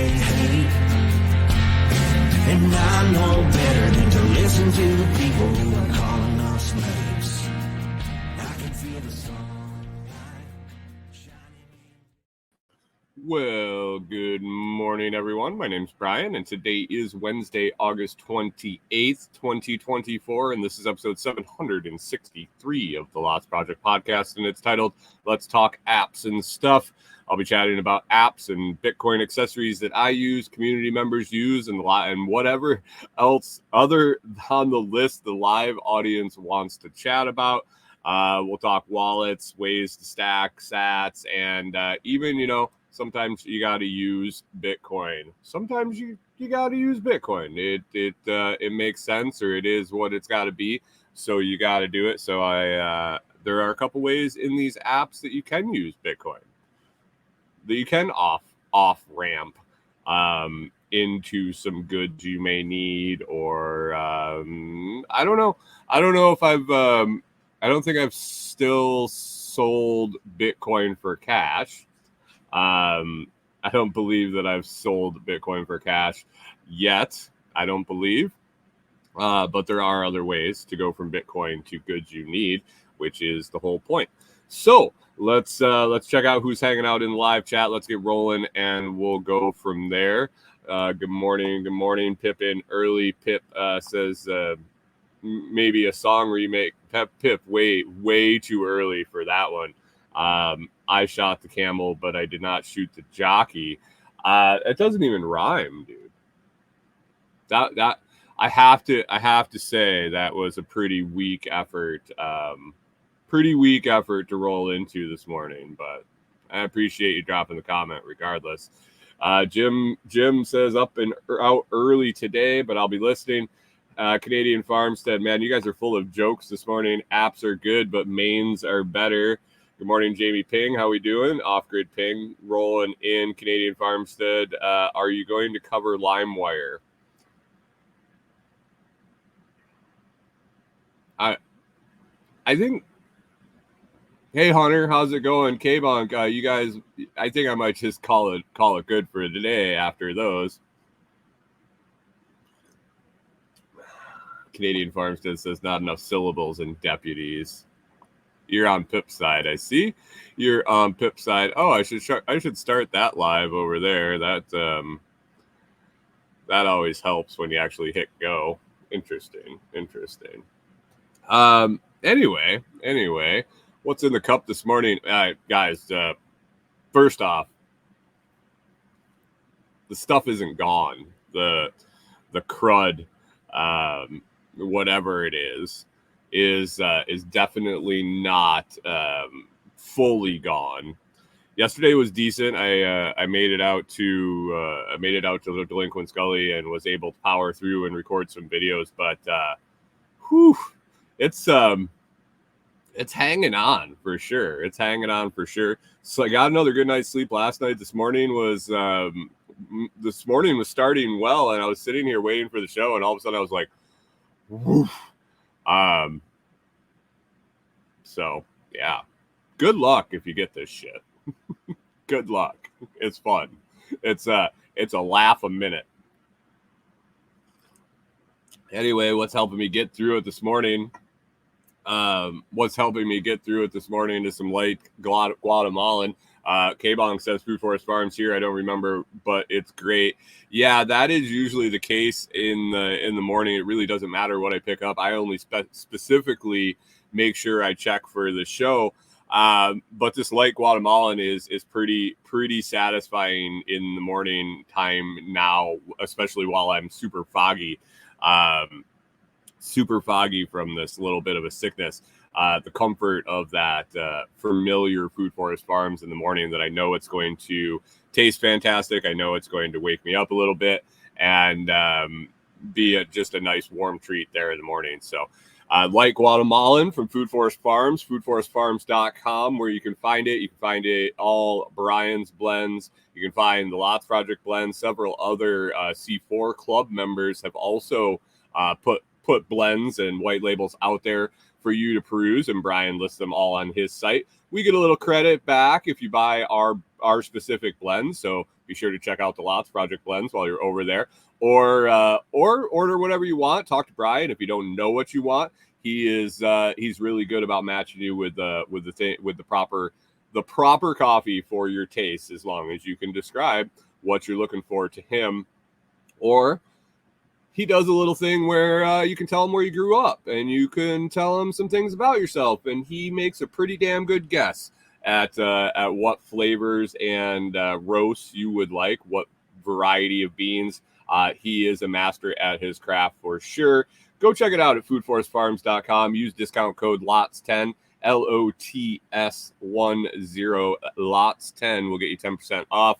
they hate. And I know better than to listen to the people who are calling us slaves. I can feel the sunlight shining. Well, good morning, everyone. My name's Brian, and today is Wednesday, August 28th, 2024, and this is episode 763 of the Lots Project podcast, and it's titled, Let's Talk Apps and Stuff. I'll be chatting about apps and Bitcoin accessories that I use, community members use, and whatever else other on the list the live audience wants to chat about. We'll talk wallets, ways to stack sats, and even, sometimes you got to use Bitcoin. Sometimes you got to use Bitcoin. It makes sense, or it is what it's got to be. So you got to do it. So there are a couple ways in these apps that you can use Bitcoin, that you can off ramp into some goods you may need, or I don't know. I don't know if I don't think I've still sold Bitcoin for cash. I don't believe that I've sold Bitcoin for cash yet. I don't believe. But there are other ways to go from Bitcoin to goods you need, which is the whole point. So let's check out who's hanging out in the live chat. Let's get rolling, and we'll go from there. Good morning, Pippin. Early Pip says maybe a song remake. Pip, way too early for that one. I shot the camel, but I did not shoot the jockey. It doesn't even rhyme, dude. That I have to say that was a pretty weak effort. To roll into this morning, but I appreciate you dropping the comment regardless. Jim says up and out early today, but I'll be listening. Canadian Farmstead, man, you guys are full of jokes this morning. Apps are good, but mains are better. Good morning, Jamie Ping. How we doing? Off-grid Ping rolling in. Canadian Farmstead, are you going to cover LimeWire? I think. Hey Hunter, how's it going? K-Bonk, you guys, I think I might just call it good for today after those. Canadian Farmstead says not enough syllables in deputies. You're on Pip's side, I see. You're on Pip's side. Oh, I should start that live over there. That always helps when you actually hit go. Interesting. Anyway. What's in the cup this morning? Guys, first off, the stuff isn't gone. The crud, whatever it is definitely not fully gone. Yesterday was decent. I made it out to the Delinquent Scully and was able to power through and record some videos, but it's hanging on for sure. So I got another good night's sleep last night. This morning was starting well, and I was sitting here waiting for the show, and all of a sudden I was like, woof. So yeah, good luck if you get this shit. Good luck. It's fun. It's a laugh a minute. Anyway, what's helping me get through it this morning? Is some light Guatemalan. K-Bong says Food Forest Farms here. I don't remember, but it's great. Yeah, that is usually the case in the morning. It really doesn't matter what I pick up. I only specifically make sure I check for the show. But this light Guatemalan is pretty satisfying in the morning time now, especially while I'm super foggy from this little bit of a sickness. The comfort of that familiar Food Forest Farms in the morning, that I know it's going to taste fantastic. I know it's going to wake me up a little bit and be just a nice warm treat there in the morning. So light Guatemalan from Food Forest Farms, foodforestfarms.com, where you can find it. You can find it all Brian's blends. You can find the Lots Project blends. Several other C4 club members have also put blends and white labels out there for you to peruse, and Brian lists them all on his site. we get a little credit back if you buy our specific blends. So be sure to check out the Lots Project blends while you're over there, or order whatever you want. Talk to Brian if you don't know what you want. He's really good about matching you with the proper coffee for your taste, as long as you can describe what you're looking for to him. Or he does a little thing where you can tell him where you grew up, and you can tell him some things about yourself, and he makes a pretty damn good guess at what flavors and roasts you would like, what variety of beans. He is a master at his craft for sure. Go check it out at foodforestfarms.com. Use discount code LOTS10, LOTS10, LOTS10 will get you 10% off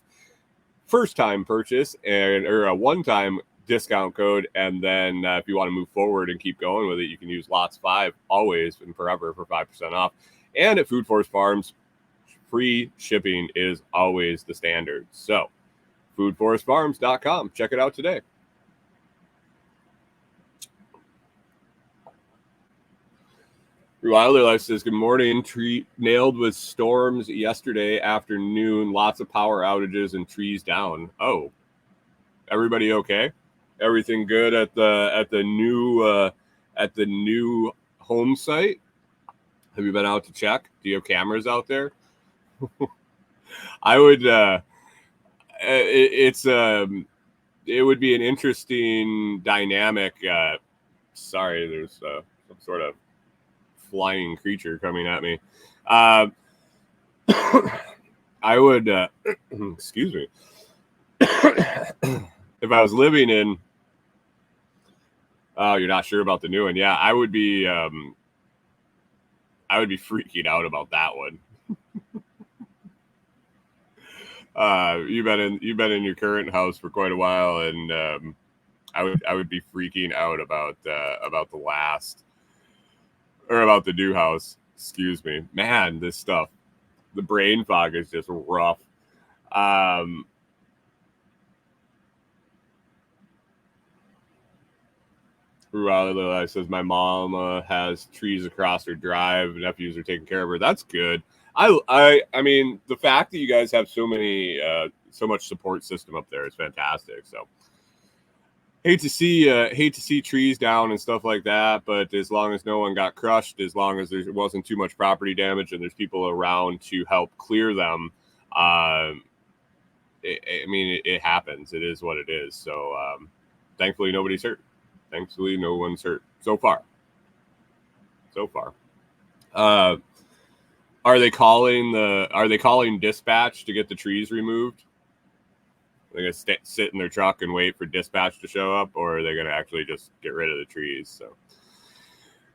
first time purchase, or a one-time discount code. And then if you want to move forward and keep going with it, you can use LOTS5 always and forever for 5% off. And at Food Forest Farms, free shipping is always the standard. So foodforestfarms.com. Check it out today. Wilder Life says, good morning. Tree nailed with storms yesterday afternoon. Lots of power outages and trees down. Oh, everybody okay? Everything good at the new home site? Have you been out to check? Do you have cameras out there? I would. It would be an interesting dynamic. Sorry, there's some sort of flying creature coming at me. I would, excuse me, if I was living in, oh, you're not sure about the new one. Yeah, I would be freaking out about that one. You've been in your current house for quite a while, and I would be freaking out about the last, or about the new house. Excuse me, man. This stuff, the brain fog is just rough. Ruala says my mom has trees across her drive. Nephews are taking care of her. That's good. I mean, the fact that you guys have so much support system up there is fantastic. So hate to see trees down and stuff like that, but as long as no one got crushed, as long as there wasn't too much property damage and there's people around to help clear them, it happens. It is what it is. So thankfully nobody's hurt. Thankfully no one's hurt so far. Are they calling dispatch to get the trees removed? They're going to sit in their truck and wait for dispatch to show up, or are they going to actually just get rid of the trees? So,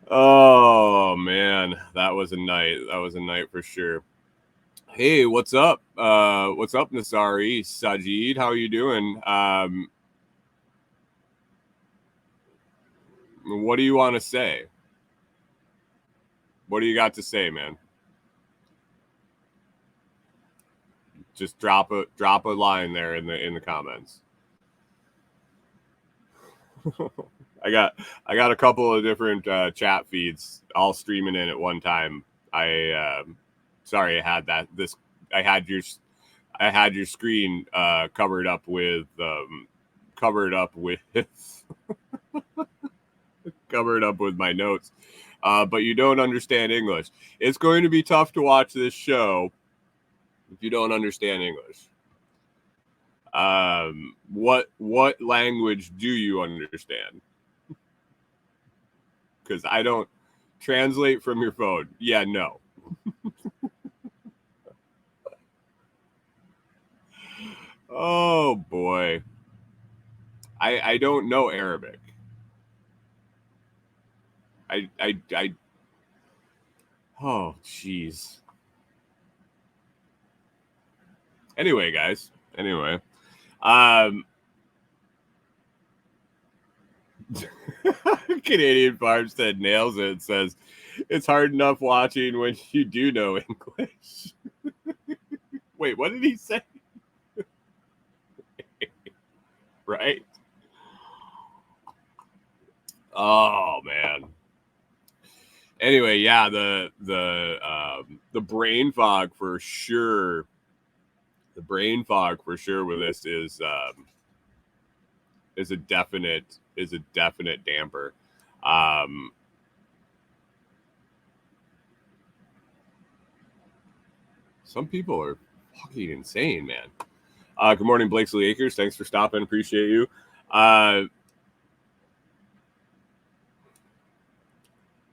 oh man, that was a night. That was a night for sure. Hey, what's up? What's up, Nasari Sajid? How are you doing? What do you want to say? What do you got to say, man? Just drop a line there in the comments. I got a couple of different chat feeds all streaming in at one time. Sorry, I had your screen covered up with covered up with my notes. But you don't understand English. It's going to be tough to watch this show if you don't understand English. What language do you understand? Because I don't translate from your phone. Yeah, no. Oh boy. I don't know Arabic. Oh jeez. Anyway, guys. Canadian Farmstead nails it. Says it's hard enough watching when you do know English. Wait, what did he say? Right? Oh man. Anyway, yeah, the the brain fog for sure. The brain fog for sure with this is a definite damper. Some people are fucking insane, man. Good morning, Blakesley Akers. Thanks for stopping. Appreciate you. All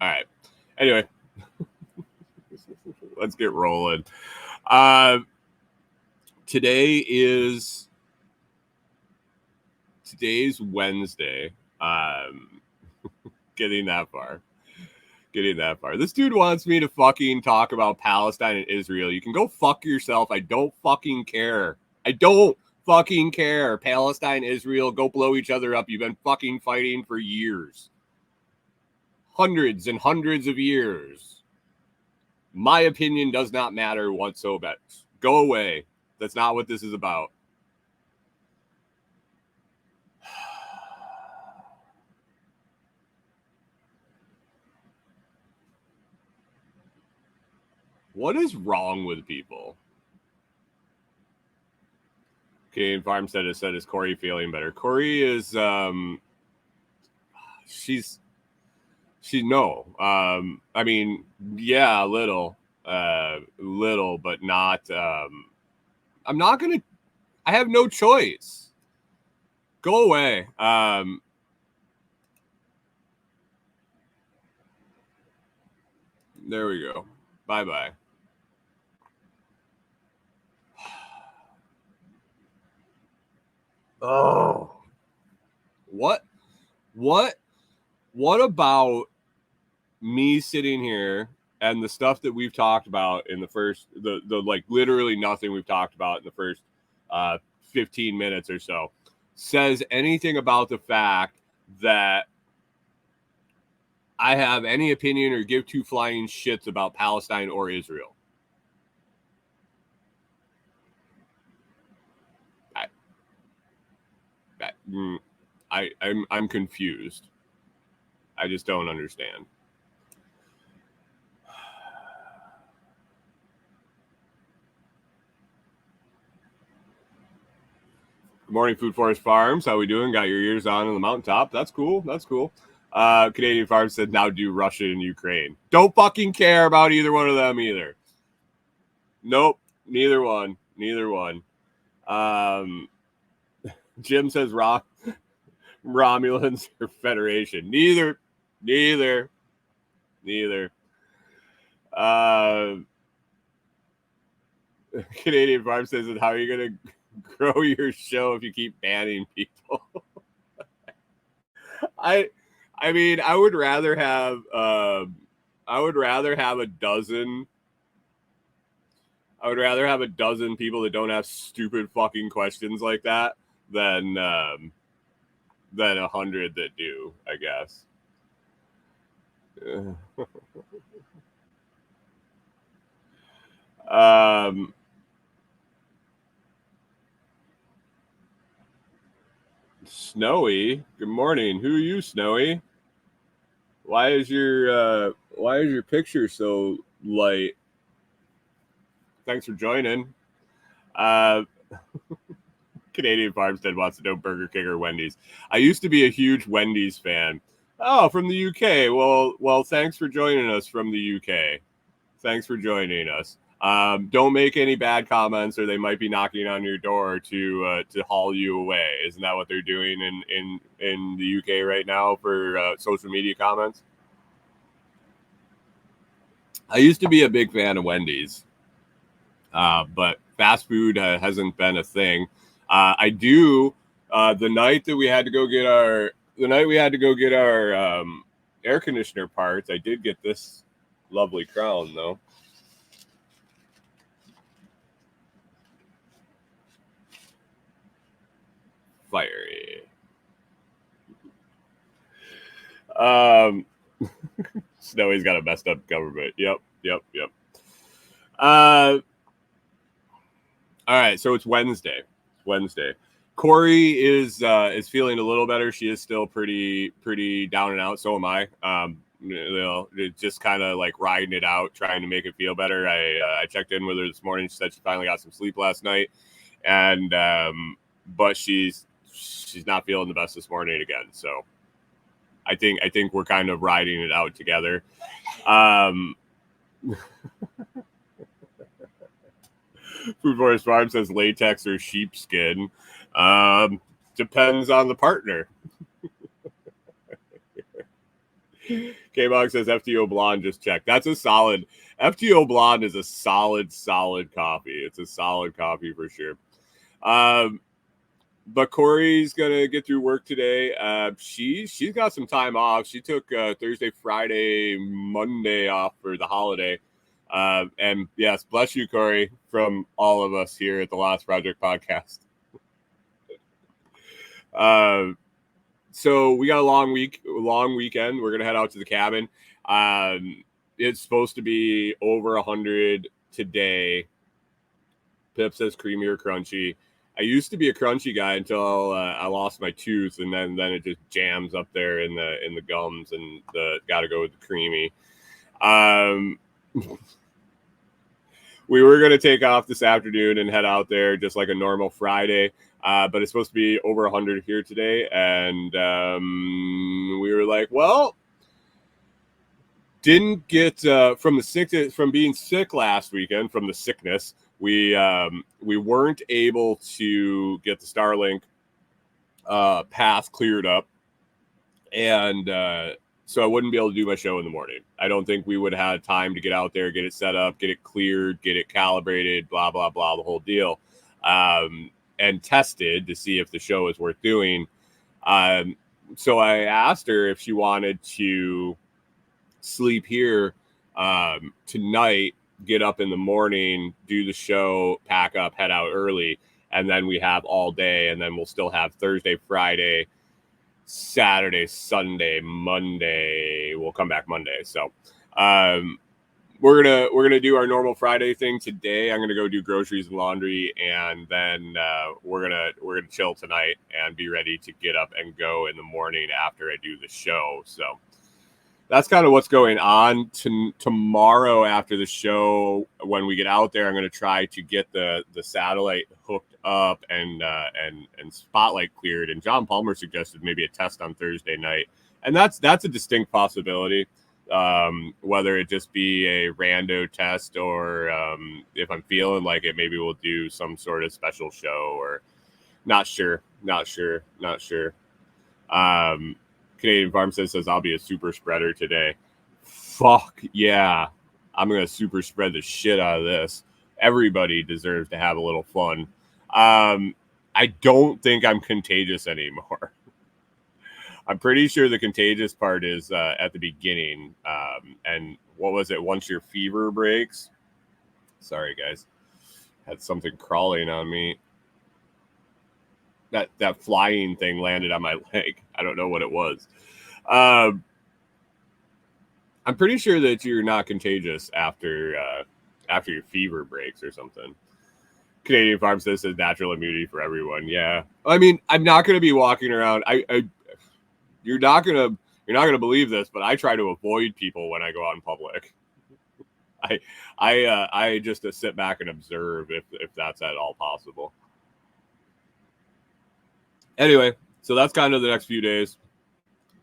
right. Anyway, let's get rolling. Today's Wednesday. Getting that far. This dude wants me to fucking talk about Palestine and Israel. You can go fuck yourself. I don't fucking care. Palestine, Israel, go blow each other up. You've been fucking fighting for years. Hundreds and hundreds of years. My opinion does not matter whatsoever. Go away. That's not what this is about. What is wrong with people? Canadian Farmstead has said, is Corey feeling better? Corey is, she's no. I mean, yeah, a little, but not, I'm not going to, I have no choice. Go away. There we go. Bye-bye. Oh, what about me sitting here and the stuff that we've talked about in the first, the like literally nothing we've talked about in the first 15 minutes or so says anything about the fact that I have any opinion or give two flying shits about Palestine or Israel? I'm confused. I just don't understand. Good morning, Food Forest Farms. How we doing? Got your ears on the mountaintop. That's cool. Canadian Farms said, now do Russia and Ukraine. Don't fucking care about either one of them either. Nope. Neither one. Jim says Romulans or Federation. Neither. Canadian Farm says, how are you going to grow your show if you keep banning people? I mean, I would rather have a dozen people that don't have stupid fucking questions like that than 100 that do, I guess. Snowy, good morning. Who are you, Snowy? Why is your picture so light? Thanks for joining. Canadian Farmstead wants to know Burger King or Wendy's. I used to be a huge Wendy's fan. Oh, from the UK. Well, thanks for joining us from the UK. Thanks for joining us. Don't make any bad comments, or they might be knocking on your door to haul you away. Isn't that what they're doing in the UK right now for social media comments? I used to be a big fan of Wendy's, but fast food hasn't been a thing. I do. The night we had to go get our air conditioner parts, I did get this lovely crown though. Fiery. Snowy's got a messed up government. Yep. All right, so it's Wednesday. Corey is feeling a little better. She is still pretty down and out. So am I. just kind of like riding it out, trying to make it feel better. I checked in with her this morning. She said she finally got some sleep last night, and but she's not feeling the best this morning again. So I think we're kind of riding it out together. Food Forest Farm says latex or sheepskin. Depends on the partner. K-Bog says FTO Blonde, just check. That's a solid. FTO Blonde is a solid coffee. It's a solid coffee for sure. But Corey's gonna get through work today. She's got some time off. She took Thursday, Friday, Monday off for the holiday. And yes, bless you, Corey, from all of us here at the Lost Project Podcast. So we got a long weekend. We're gonna head out to the cabin. It's supposed to be over 100 today. Pip says creamy or crunchy. I used to be a crunchy guy until I lost my tooth, and then it just jams up there in the gums, and got to go with the creamy. We were going to take off this afternoon and head out there just like a normal Friday, but it's supposed to be over 100 here today, and we were like, well, didn't get from being sick last weekend, from the sickness. We weren't able to get the Starlink path cleared up, and so I wouldn't be able to do my show in the morning. I don't think we would have had time to get out there, get it set up, get it cleared, get it calibrated, blah, blah, blah, the whole deal, and tested to see if the show is worth doing. So I asked her if she wanted to sleep here tonight, get up in the morning, do the show, pack up, head out early, and then we have all day, and then we'll still have Thursday, Friday, Saturday, Sunday, Monday. We'll come back Monday. So we're gonna do our normal Friday thing today. I'm gonna go do groceries and laundry, and then we're gonna chill tonight and be ready to get up and go in the morning after I do the show. So that's kind of what's going on. Tomorrow after the show, when we get out there, I'm going to try to get the satellite hooked up and spotlight cleared. And John Palmer suggested maybe a test on Thursday night, and that's a distinct possibility. Whether it just be a rando test or if I'm feeling like it, maybe we'll do some sort of special show, or not sure. Canadian Farmstead says I'll be a super spreader today. Fuck yeah. I'm going to super spread the shit out of this. Everybody deserves to have a little fun. I don't think I'm contagious anymore. I'm pretty sure the contagious part is at the beginning. And what was it? Once your fever breaks. Sorry, guys. Had something crawling on me. That flying thing landed on my leg. I don't know what it was. I'm pretty sure that you're not contagious after your fever breaks or something. Canadian Farm says natural immunity for everyone. Yeah, I mean, I'm not going to be walking around. You're not gonna believe this, but I try to avoid people when I go out in public. I just sit back and observe if that's at all possible. Anyway, so that's kind of the next few days.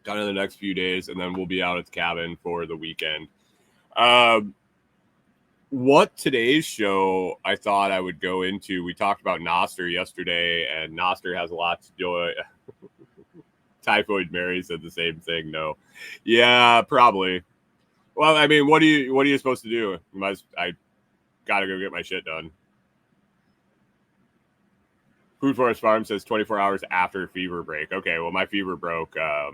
And then we'll be out at the cabin for the weekend. What today's show I thought I would go into, we talked about Nostr yesterday, and Nostr has a lot to do. Typhoid Mary said the same thing. No. Yeah, probably. Well, I mean, what are you supposed to do? I got to go get my shit done. Food Forest Farm says 24 hours after fever break. Okay, well, my fever broke at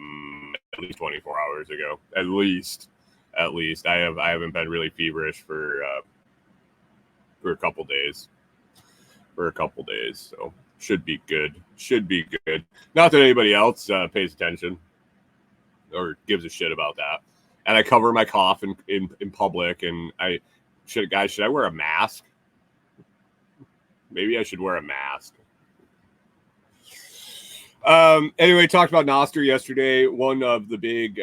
least 24 hours ago. At least. I haven't been really feverish for a couple days. So should be good. Not that anybody else pays attention or gives a shit about that. And I cover my cough in public. And should I wear a mask? Maybe I should wear a mask. Anyway, talked about Nostr yesterday. One of the big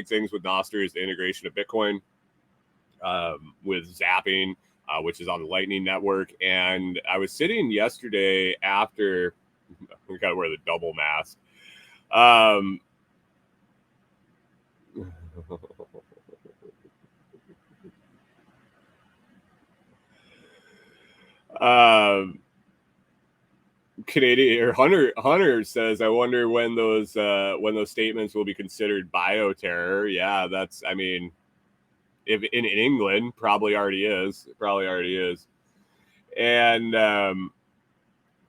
things with Nostr is the integration of Bitcoin with zapping, which is on the Lightning Network. And I was sitting yesterday after we got to wear the double mask. Canadian or Hunter says, I wonder when those statements will be considered bioterror. Yeah, that's, I mean, if in England, probably already is. And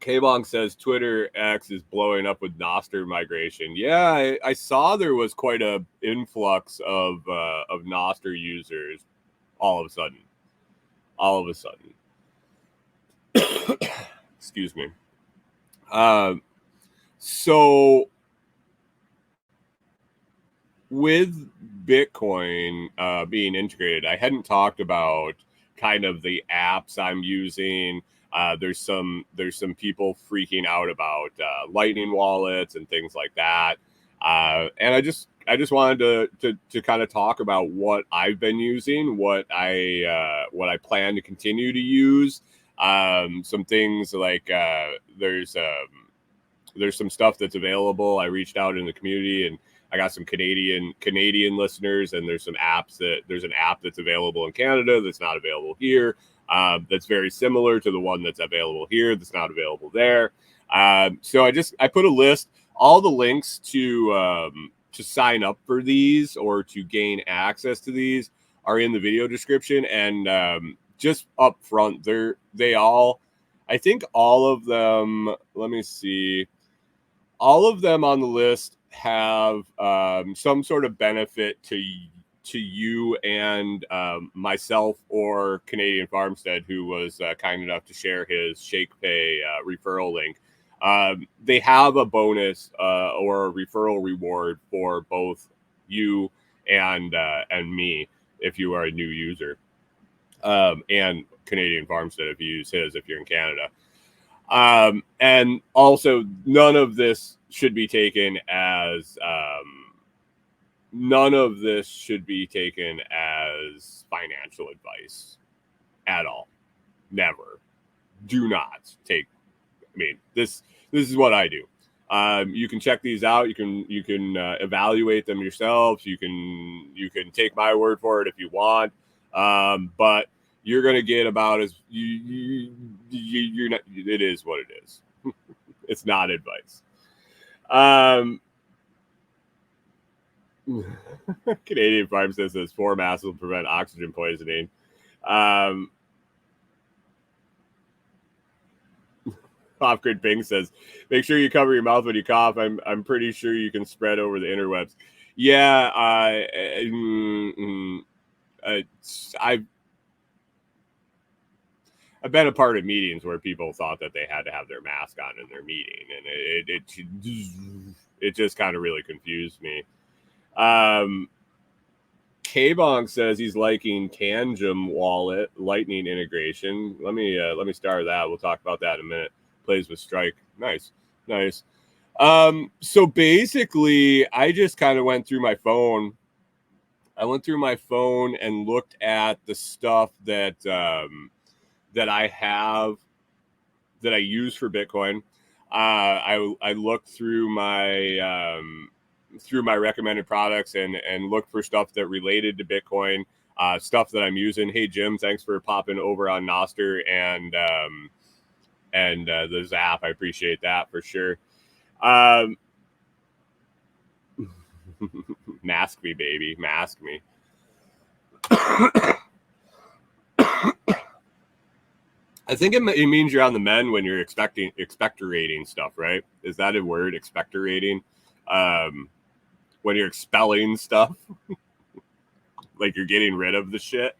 K-Bong says Twitter X is blowing up with Nostr migration. Yeah, I saw there was quite a influx of Nostr users all of a sudden. Excuse me. So with Bitcoin being integrated, I hadn't talked about kind of the apps I'm using. There's some people freaking out about Lightning wallets and things like that. And I just wanted to kind of talk about what I've been using, what I plan to continue to use. Some things like there's some stuff that's available. I reached out in the community and I got some Canadian listeners, and there's an app that's available in Canada that's not available here. That's very similar to the one that's available here that's not available there. So I put a list. All the links to sign up for these or to gain access to these are in the video description. And just up front, I think all of them, let me see, all of them on the list have some sort of benefit to you and myself or Canadian Farmstead, who was kind enough to share his ShakePay referral link. They have a bonus or a referral reward for both you and me if you are a new user, and Canadian Farmstead if you use his if you're in Canada. And also, none of this should be taken as financial advice at all. Never. Do not take. I mean, this is what I do. You can check these out. You can evaluate them yourselves. You can take my word for it if you want. But you're going to get about as you're not. It is what it is. It's not advice. Canadian Farm says 4 masks will prevent oxygen poisoning. Off-grid Bing says, make sure you cover your mouth when you cough. I'm pretty sure you can spread over the interwebs. Yeah, I've been a part of meetings where people thought that they had to have their mask on in their meeting, and it just kind of really confused me. K-Bong says he's liking Tangem wallet Lightning integration. Let me start that. We'll talk about that in a minute. Plays with Strike. Nice. So basically, I just kind of went through my phone. And looked at the stuff that I have that I use for Bitcoin. I looked through my recommended products and looked for stuff that related to Bitcoin, stuff that I'm using. Hey Jim, thanks for popping over on Nostr and the Zap. I appreciate that for sure. Mask me, baby. Mask me. I think it means you're on the mend when you're expectorating stuff, right? Is that a word, expectorating? When you're expelling stuff, like you're getting rid of the shit.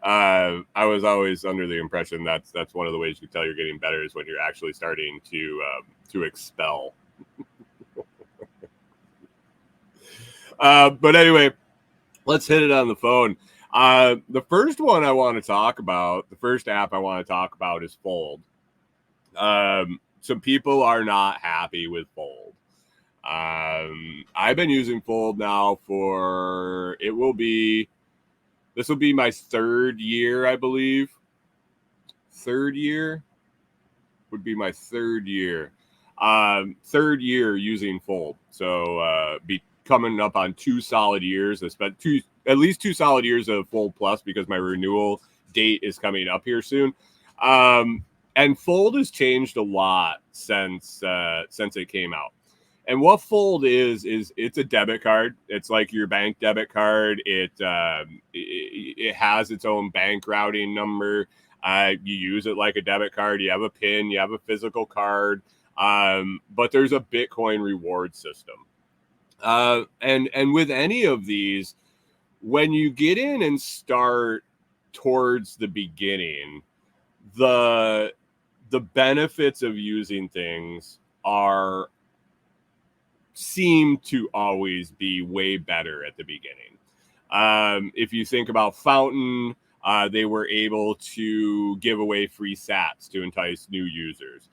I was always under the impression that's one of the ways you can tell you're getting better is when you're actually starting to expel. But anyway, let's hit it on the phone. The first app I want to talk about is Fold. some people are not happy with Fold. I've been using Fold now for, this will be my third year, I believe. Third year would be my third year. Third year using Fold. So be coming up on 2 solid years. I spent at least 2 solid years of Fold Plus because my renewal date is coming up here soon. And Fold has changed a lot since it came out. And what Fold is it's a debit card. It's like your bank debit card. It has its own bank routing number. You use it like a debit card. You have a PIN. You have a physical card. But there's a Bitcoin reward system. And with any of these, when you get in and start towards the beginning, the benefits of using things seem to always be way better at the beginning. If you think about Fountain, they were able to give away free sats to entice new users.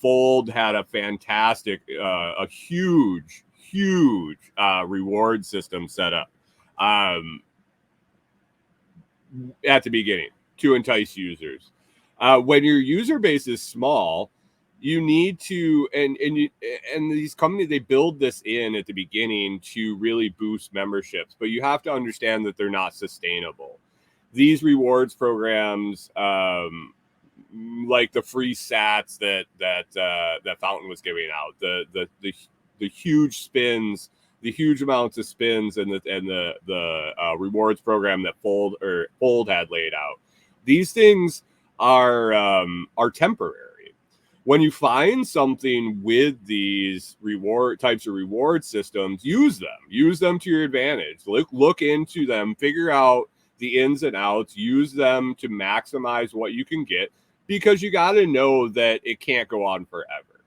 Fold had a fantastic, a huge reward system set up at the beginning to entice users. When your user base is small, you need to, and these companies, they build this in at the beginning to really boost memberships, but you have to understand that they're not sustainable. These rewards programs, like the free sats that Fountain was giving out, the huge spins, the huge amounts of spins, and the rewards program that Fold had laid out. These things are temporary. When you find something with these types of reward systems, use them to your advantage. Look into them, figure out the ins and outs, use them to maximize what you can get, because you got to know that it can't go on forever.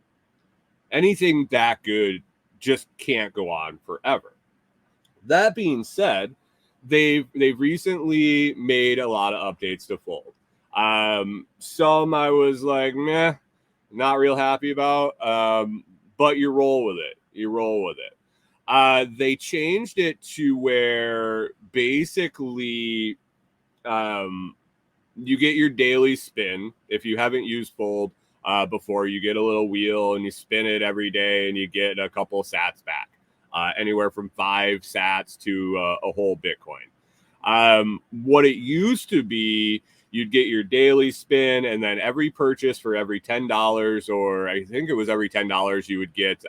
Anything that good just can't go on forever. That being said, they've recently made a lot of updates to Fold. Some I was like, meh, not real happy about, but you roll with it. They changed it to where basically you get your daily spin. If you haven't used Fold before, you get a little wheel and you spin it every day and you get a couple of sats back, anywhere from 5 sats to a whole Bitcoin. What it used to be, you'd get your daily spin, and then every purchase for every $10, or I think it was every $10, you would get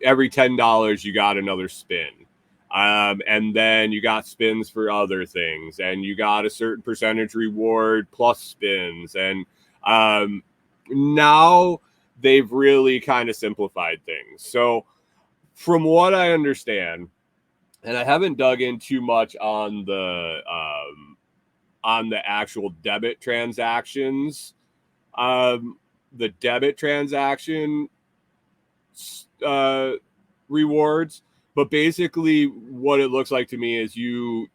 every $10 you got another spin. And then you got spins for other things, and you got a certain percentage reward plus spins. And now they've really kind of simplified things. So from what I understand, and I haven't dug in too much on the actual debit transactions, the debit transaction rewards, but basically what it looks like to me is you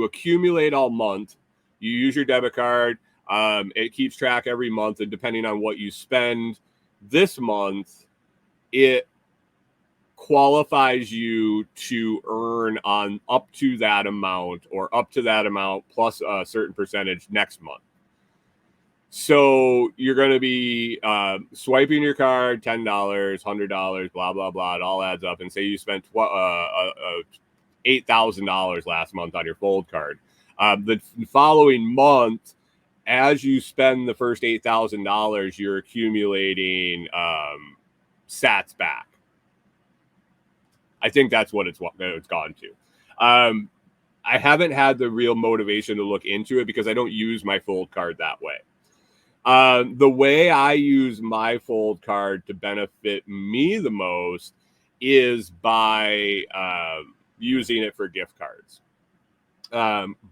accumulate all month, you use your debit card, it keeps track every month, and depending on what you spend this month, it qualifies you to earn on up to that amount, or up to that amount plus a certain percentage next month. So you're going to be swiping your card, $10, $100, blah, blah, blah. It all adds up. And say you spent $8,000 last month on your Fold card. The following month, as you spend the first $8,000, you're accumulating sats back. I think that's what it's gone to. I haven't had the real motivation to look into it because I don't use my Fold card that way. The way I use my Fold card to benefit me the most is by using it for gift cards.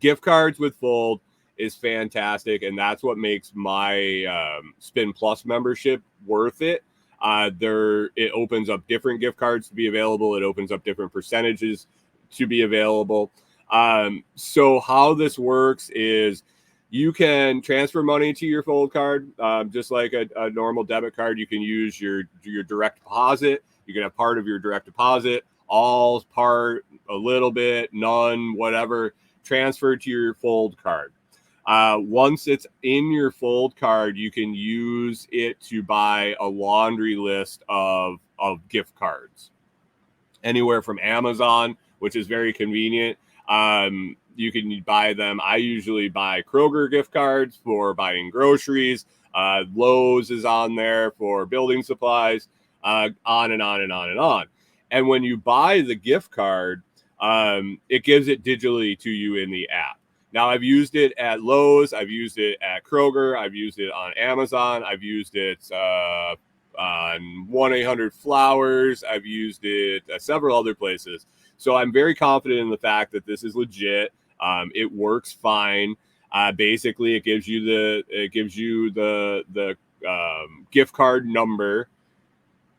Gift cards with Fold is fantastic, and that's what makes my Spin Plus membership worth it. It opens up different gift cards to be available. It opens up different percentages to be available. So how this works is You can transfer money to your Fold card, just like a normal debit card. You can use your direct deposit. You can have part of your direct deposit, all, part, a little bit, none, whatever, transferred to your Fold card. Once it's in your Fold card, you can use it to buy a laundry list of gift cards, anywhere from Amazon, which is very convenient. You can buy them. I usually buy Kroger gift cards for buying groceries. Lowe's is on there for building supplies, on and on and on and on. And when you buy the gift card, it gives it digitally to you in the app. Now, I've used it at Lowe's. I've used it at Kroger. I've used it on Amazon. I've used it on 1-800-Flowers. I've used it at several other places. So I'm very confident in the fact that this is legit. It works fine. Basically, it gives you the gift card number.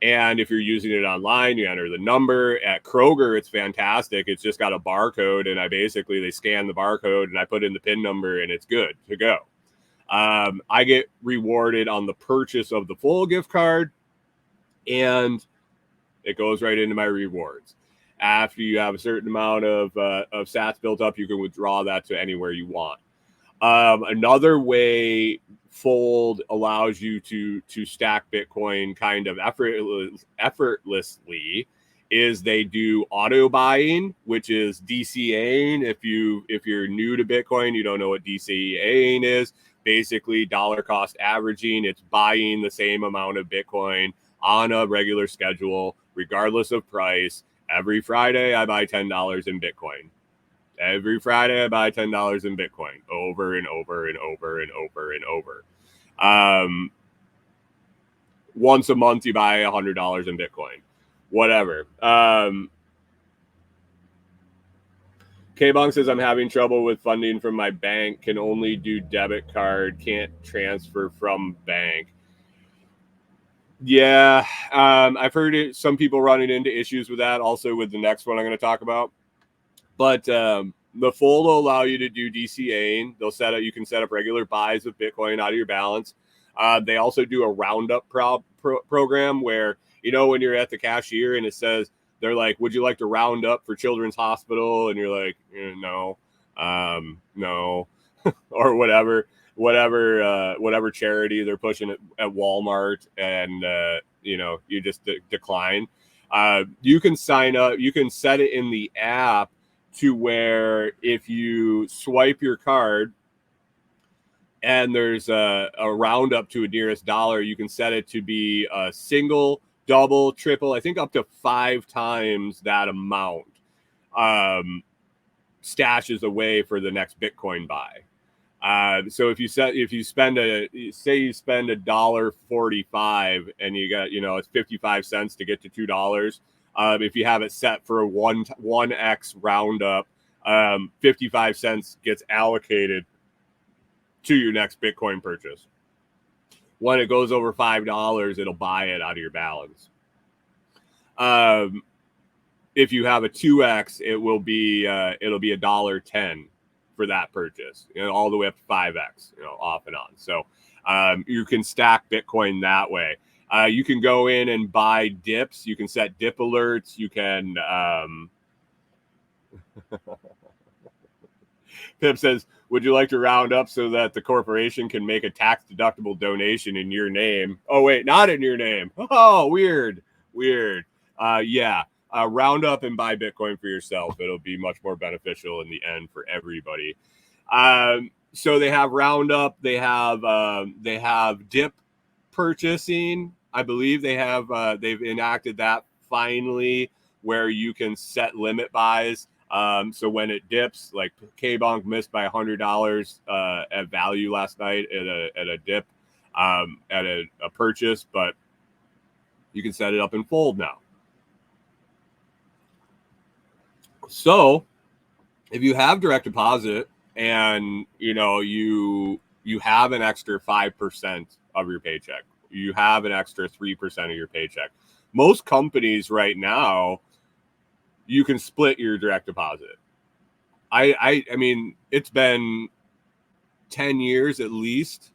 And if you're using it online, you enter the number. At Kroger, it's fantastic. It's just got a barcode, and they scan the barcode, and I put in the PIN number, and it's good to go. I get rewarded on the purchase of the full gift card, and it goes right into my rewards. After you have a certain amount of sats built up, you can withdraw that to anywhere you want. Another way Fold allows you to stack Bitcoin kind of effortlessly is they do auto buying, which is DCAing. If you're new to Bitcoin, you don't know what DCAing is. Basically, dollar cost averaging. It's buying the same amount of Bitcoin on a regular schedule, regardless of price. Every Friday, I buy $10 in Bitcoin. Every Friday, I buy $10 in Bitcoin over and over and over and over and over. Once a month, you buy $100 in Bitcoin. Whatever. K-Bong says, I'm having trouble with funding from my bank. Can only do debit card. Can't transfer from bank. Yeah, I've heard some people running into issues with that. Also with the next one I'm going to talk about. But the Fold will allow you to do DCAing. You can set up regular buys of Bitcoin out of your balance. They also do a roundup program where, when you're at the cashier and it says, they're like, would you like to round up for Children's Hospital? And you're like, no, no, or whatever charity they're pushing at Walmart, and you just decline. You can sign up. You can set it in the app to where if you swipe your card and there's a roundup to a nearest dollar, you can set it to be a single, double, triple, I think up to 5 times that amount stashes away for the next Bitcoin buy. So if you spend $1.45 and you got, it's 55 cents to get to $2. If you have it set for a 1x roundup, 55 cents gets allocated to your next Bitcoin purchase. When it goes over $5, it'll buy it out of your balance. If you have a 2x, it'll be $1.10 for that purchase, all the way up to 5x, off and on. So you can stack Bitcoin that way. You can go in and buy dips. You can set dip alerts. You can. Pip says, would you like to round up so that the corporation can make a tax-deductible donation in your name? Oh, wait, not in your name. Oh, weird. Yeah. Round up and buy Bitcoin for yourself. It'll be much more beneficial in the end for everybody. So they have roundup. They have dip purchasing. I believe they've enacted that finally, where you can set limit buys. So when it dips, like K-Bonk missed by $100 at value last night at a dip, at a purchase, but you can set it up in Fold now. So if you have direct deposit and you have an extra 5% of your paycheck, you have an extra 3% of your paycheck. Most companies right now, you can split your direct deposit. I mean, it's been 10 years at least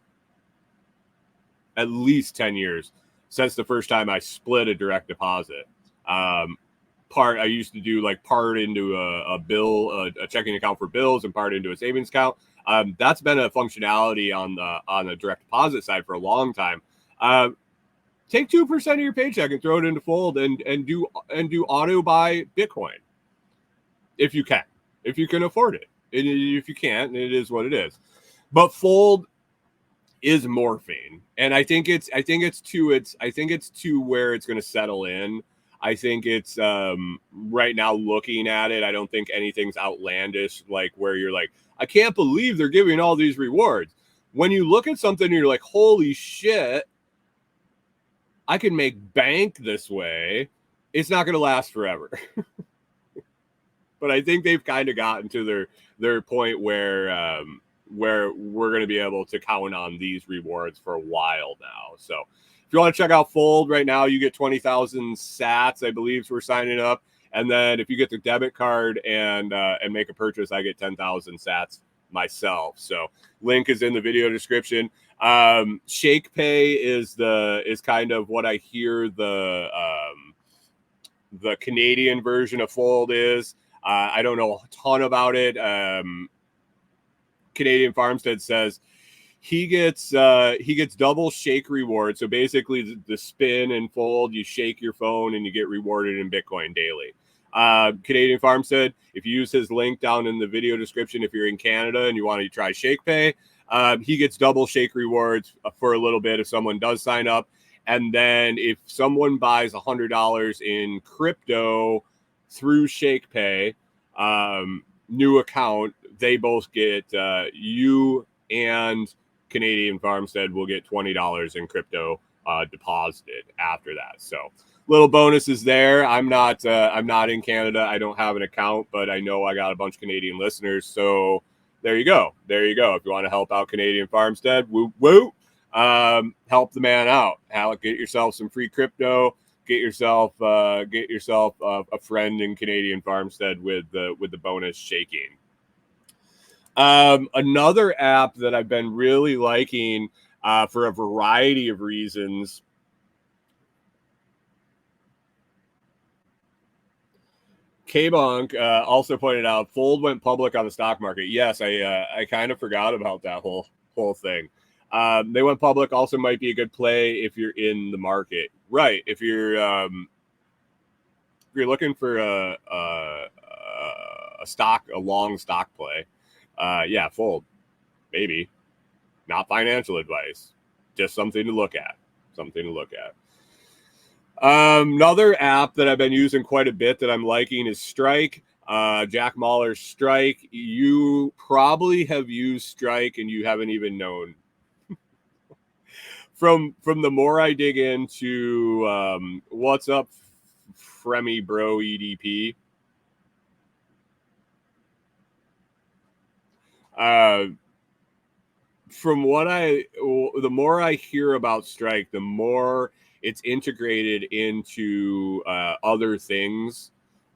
10 years since the first time I split a direct deposit. Part I used to do like part into a bill, a checking account for bills, and part into a savings account. That's been a functionality on the direct deposit side for a long time. Take 2% of your paycheck and throw it into Fold and do auto buy Bitcoin if you can afford it. And if you can't, it is what it is. But Fold is morphing, and I think it's to where it's going to settle in. I think it's right now looking at it, I don't think anything's outlandish, like where you're like, I can't believe they're giving all these rewards. When you look at something and you're like, holy shit, I can make bank this way, it's not going to last forever. But I think they've kind of gotten to their point where we're going to be able to count on these rewards for a while now. So if you want to check out Fold right now, you get 20,000 sats, I believe, for signing up. And then if you get the debit card and make a purchase, I get 10,000 sats myself. So link is in the video description. Shake Pay is kind of what I hear the Canadian version of Fold is. I don't know a ton about it. Canadian Farmstead says he gets double shake reward. So basically the spin and Fold, you shake your phone and you get rewarded in Bitcoin daily. Canadian Farmstead, if you use his link down in the video description, if you're in Canada and you want to try Shake Pay, he gets double shake rewards for a little bit if someone does sign up. And then if someone buys $100 in crypto through Shake Pay, new account, they both get you and Canadian Farmstead will get $20 in crypto deposited after that. So little bonuses there. I'm not in Canada. I don't have an account, but I know I got a bunch of Canadian listeners. So there you go. If you want to help out Canadian Farmstead, woo, help the man out. Get yourself some free crypto. Get yourself a friend in Canadian Farmstead with the bonus shaking. Another app that I've been really liking for a variety of reasons. K-Bonk also pointed out Fold went public on the stock market. Yes, I kind of forgot about that whole thing. They went public. Also might be a good play if you're in the market, right? If you're looking for a long stock play, yeah, Fold, maybe. Not financial advice, just something to look at. Another app that I've been using quite a bit that I'm liking is Strike. Jack Mahler's Strike. You probably have used Strike and you haven't even known. From the more I dig into what's up, Fremy Bro EDP. The more I hear about Strike, the more it's integrated into other things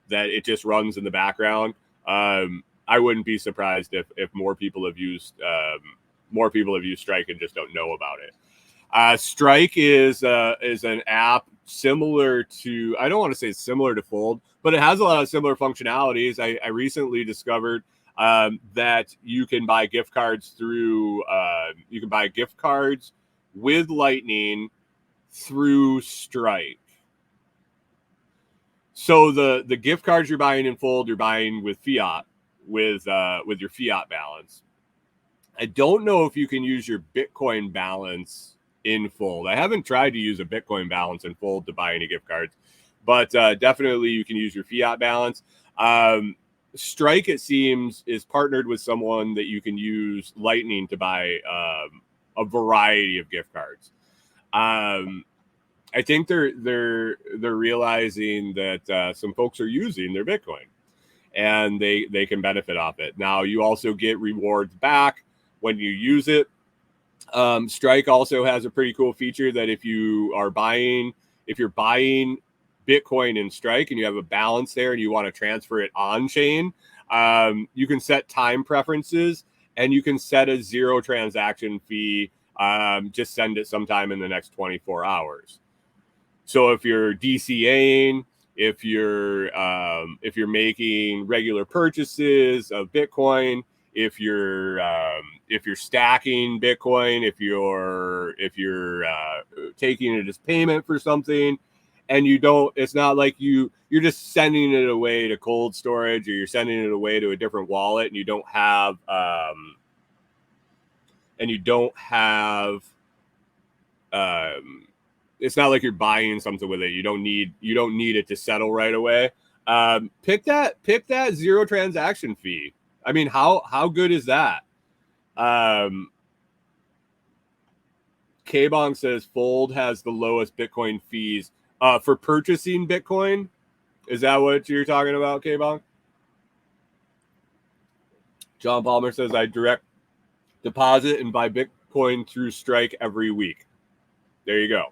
that it just runs in the background. I wouldn't be surprised if more people have used Strike and just don't know about it. Strike is an app similar to, I don't want to say similar to Fold, but it has a lot of similar functionalities. I recently discovered that you can buy gift cards with Lightning through Strike. So the gift cards you're buying in Fold, you're buying with fiat, with your fiat balance. I don't know if you can use your Bitcoin balance in Fold. I haven't tried to use a Bitcoin balance in Fold to buy any gift cards, but definitely you can use your fiat balance. Strike, it seems, is partnered with someone that you can use Lightning to buy a variety of gift cards. I think they're realizing that some folks are using their Bitcoin and they can benefit off it. Now you also get rewards back when you use it. Strike also has a pretty cool feature that if you're buying Bitcoin in Strike and you have a balance there and you want to transfer it on chain, you can set time preferences and you can set a 0 transaction fee. Just send it sometime in the next 24 hours. So if you're DCAing, if you're making regular purchases of Bitcoin, if you're stacking Bitcoin, if you're taking it as payment for something, and you don't, it's not like you're just sending it away to cold storage, or you're sending it away to a different wallet, and you don't have it's not like you're buying something with it. You don't need it to settle right away. Pick that 0 transaction fee. I mean, how good is that? K-Bong says Fold has the lowest Bitcoin fees for purchasing Bitcoin. Is that what you're talking about, K-Bong? John Palmer says I direct deposit and buy Bitcoin through Strike every week. There you go.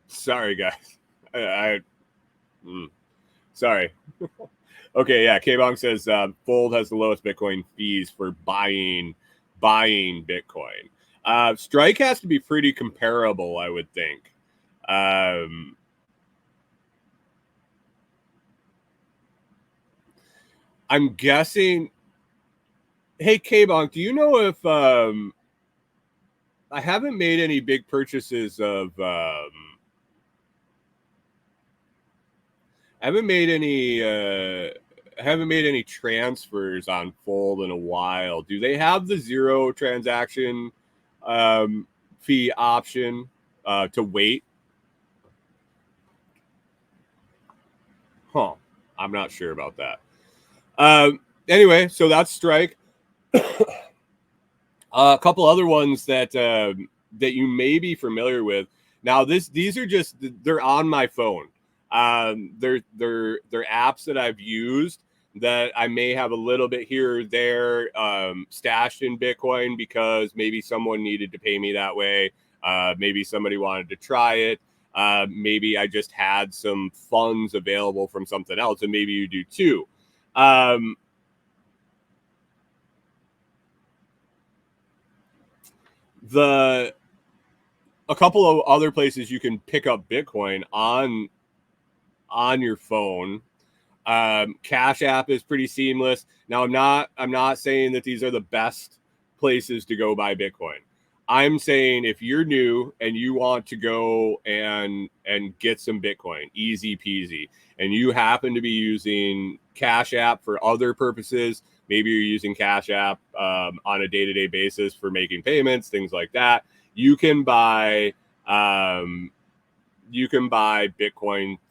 Sorry, guys. Sorry. Okay, yeah. K-Bong says Fold has the lowest Bitcoin fees for buying Bitcoin. Strike has to be pretty comparable, I would think. I'm guessing. Hey, K-Bonk, do you know if I haven't made any big purchases of I haven't made any transfers on Fold in a while. Do they have the 0 transaction fee option to wait? Huh. I'm not sure about that. Anyway, so that's Strike. A couple other ones that you may be familiar with. Now, these are just, they're on my phone. They're apps that I've used that I may have a little bit here or there stashed in Bitcoin because maybe someone needed to pay me that way. Maybe somebody wanted to try it. Maybe I just had some funds available from something else, and maybe you do too. A couple of other places you can pick up Bitcoin on your phone. Cash App is pretty seamless. Now, I'm not saying that these are the best places to go buy Bitcoin. I'm saying if you're new and you want to go and get some Bitcoin, easy peasy, and you happen to be using Cash App for other purposes, maybe you're using Cash App on a day-to-day basis for making payments, things like that, you can buy Bitcoin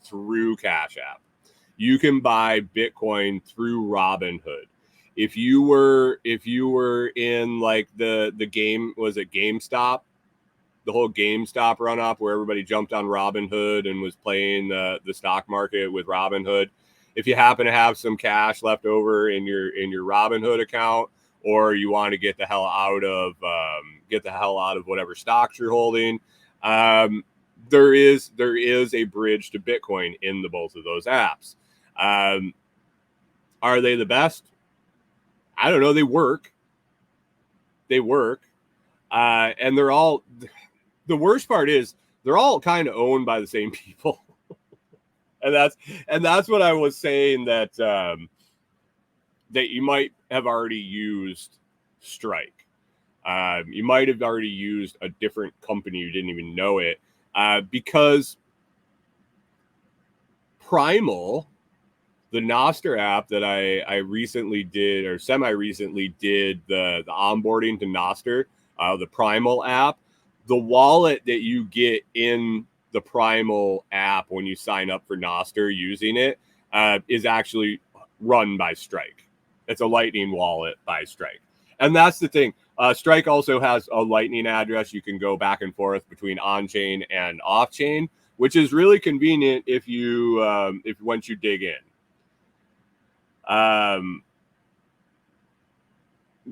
through Cash App. You can buy Bitcoin through Robinhood. If you were in like the game, was it GameStop? The whole GameStop run up where everybody jumped on Robinhood and was playing the stock market with Robinhood. If you happen to have some cash left over in your Robinhood account, or you want to get the hell out of whatever stocks you're holding, there is a bridge to Bitcoin in the both of those apps. Are they the best? I don't know. They work. And they're all, the worst part is they're all kind of owned by the same people. and that's what I was saying, that you might have already used Strike. You might have already used a different company. You didn't even know it, because Primal, the Nostr app that I recently did, or semi-recently did the onboarding to Nostr, the Primal app, the wallet that you get in the Primal app when you sign up for Nostr using it is actually run by Strike. It's a Lightning wallet by Strike. And that's the thing. Strike also has a Lightning address. You can go back and forth between on-chain and off-chain, which is really convenient if once you dig in.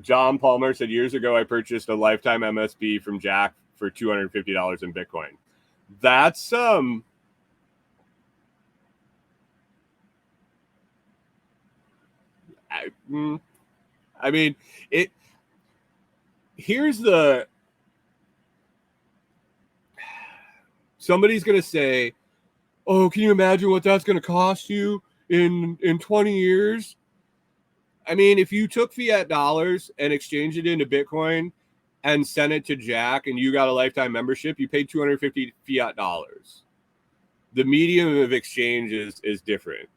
John Palmer said, years ago, I purchased a lifetime MSB from Jack for $250 in Bitcoin. That's I mean, it. Here's the. Somebody's gonna say, "Oh, can you imagine what that's gonna cost you in 20 years?" I mean, if you took fiat dollars and exchanged it into Bitcoin and sent it to Jack, and you got a lifetime membership, you paid 250 fiat dollars. The medium of exchange is different.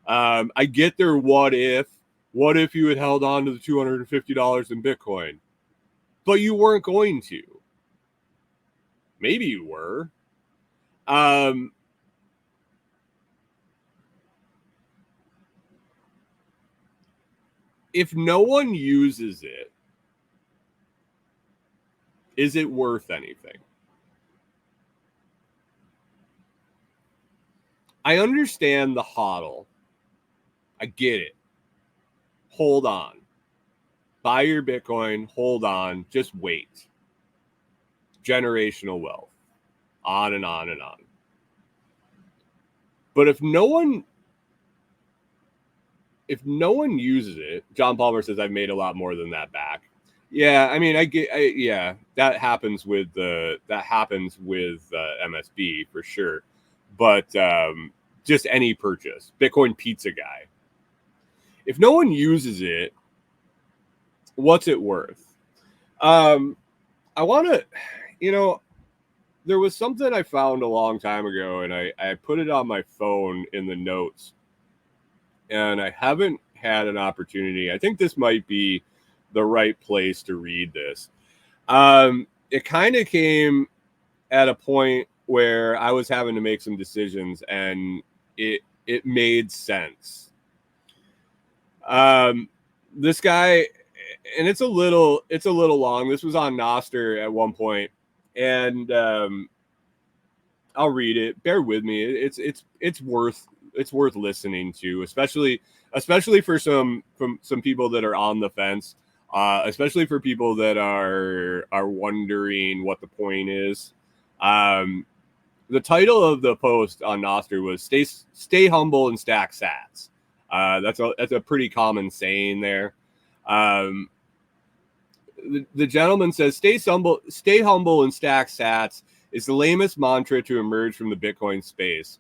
I get their what if. What if you had held on to the $250 in Bitcoin? But you weren't going to. Maybe you were. If no one uses it, is it worth anything? I understand the hodl. I get it. Hold on. Buy your Bitcoin. Hold on. Just wait. Generational wealth. On and on and on. But if no one uses it, John Palmer says I've made a lot more than that back. Yeah, I mean, yeah, that happens with MSB for sure. But just any purchase, Bitcoin pizza guy. If no one uses it, what's it worth? I want to, there was something I found a long time ago, and I put it on my phone in the notes, and I haven't had an opportunity. I think this might be the right place to read this. It kind of came at a point where I was having to make some decisions, and it made sense. This guy, and it's a little long. This was on Nostr at one point, and I'll read it. Bear with me. It's worth listening to, especially for some people that are on the fence, especially for people that are wondering what the point is. The title of the post on Nostr was "Stay humble and stack sats." That's a pretty common saying there. The gentleman says, "Stay humble and stack sats is the lamest mantra to emerge from the Bitcoin space.